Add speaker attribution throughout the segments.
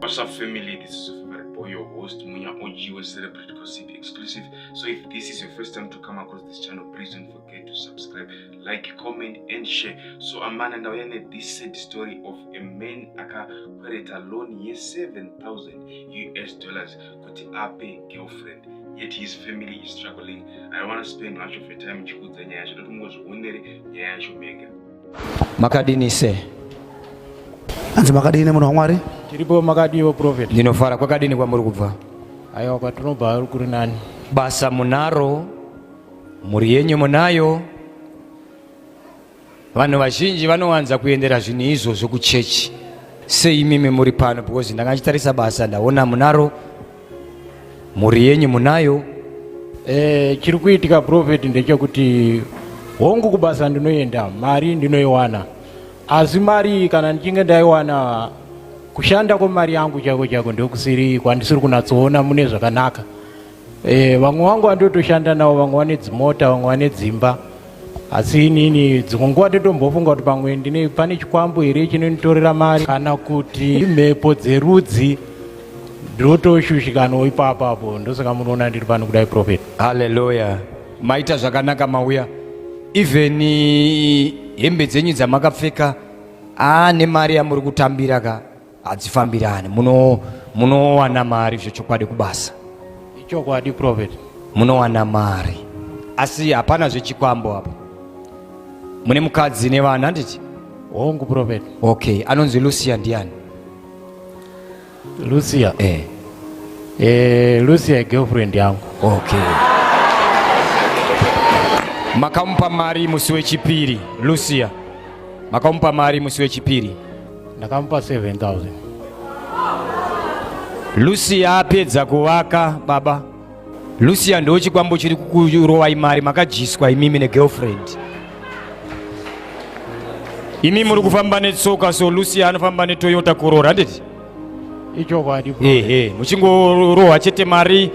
Speaker 1: What's up, family? This is your favorite boy, your host, Munya OG, was Celebrate Gossip Exclusive. So if this is your first time to come across this channel, please don't forget to subscribe, like, comment, and share. So a man and I this sad story of a man akakwereta loan $7,000 kuti ape girlfriend. Yet his family is struggling. I don't want to spend much of your time chikudza nyaya yacho totumuzvionere nyaya yacho mega.
Speaker 2: Makadini se
Speaker 3: anzi makadini munhu waMwari
Speaker 4: tiripo makadiwo prophet
Speaker 2: ndinofara kwakadini kwamuri kubva
Speaker 4: aiwa kwatinobva kuri nani
Speaker 2: basa munaro muri yenyu munayo vanhu vazhinji vanowanza kuendera zvinhu izvozvo kuchechi sei imimi muri pano because ndakanditarisa basa ndaona munaro muri yenyu munayo
Speaker 4: chiri kuitika prophet ndechekuti hongu kubasa ndinoenda mari ndinoiwana asi mari kana ndichinge ndaiwana kushanda kwemari yangu chako ndokusiri kwandisiri kunatsoona mune zvakanaka vamwe vangu vandotoshanda navo vamwe vane dzimota vamwe vane dzimba asi inini dzimwe nguva totombofunga kuti pamwe pane chikwambo here chinonitorera mari kana kuti mhepo dzerudzi ndotoshushikanawo ipapapo ndosaka munoona ndiri pano kudai prophet.
Speaker 2: Haleluya, maita zvakanaka mauya. Even hembe dzenyu dzamakapfeka nemari yamuri kutambira ka hadzifambirani, munowana mari zvechokwadi kubasa.
Speaker 4: Ichokwadi prophet,
Speaker 2: munowana mari asi hapana zvechikwambo apo. Mune mukadzi nevana handiti?
Speaker 4: Hongu prophet.
Speaker 2: Okay, anonzi Lucia ndiani?
Speaker 4: Lucia? Lucia girlfriend yangu.
Speaker 2: Okay. Makamupa mari musi wechipiri, Lucia. Makamupa mari musi wechipiri.
Speaker 4: Ndakamupa 7,000.
Speaker 2: Lucia apedza kuvaka baba. Lucia ndo chikwambo chiri kukurowa imari makajiswa imimi negirlfriend. Imi muri kufamba netsoka so Lucia anofamba neToyota Corolla nditi?
Speaker 4: Ichokwadi.
Speaker 2: Muchingorohwa chete mari.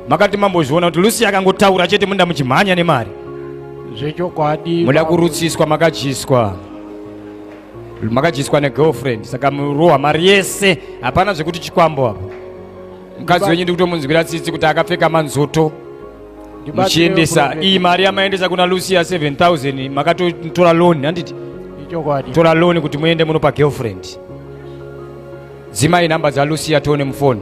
Speaker 2: Makati mambozviona kuti Lucia akangotaura chete munda muchimhanya nemari.
Speaker 4: Zvechokwadi.
Speaker 2: Muda kurutsiswa makajiswa negirlfriend saka murohwa mari yese hapana zvekuti chikwambo apo. Mukadzi wenyu ndi kutomunzwira tsitsi kuti akapfeka manzoto muchiendesa iyi mari yamaendesa kuna Lucia 7,000 makatotora loan handiti?
Speaker 4: Ichokwadi.
Speaker 2: Tora loan kuti muende muno pa girlfriend. Dzimai namba dza Lucia tione mufoni.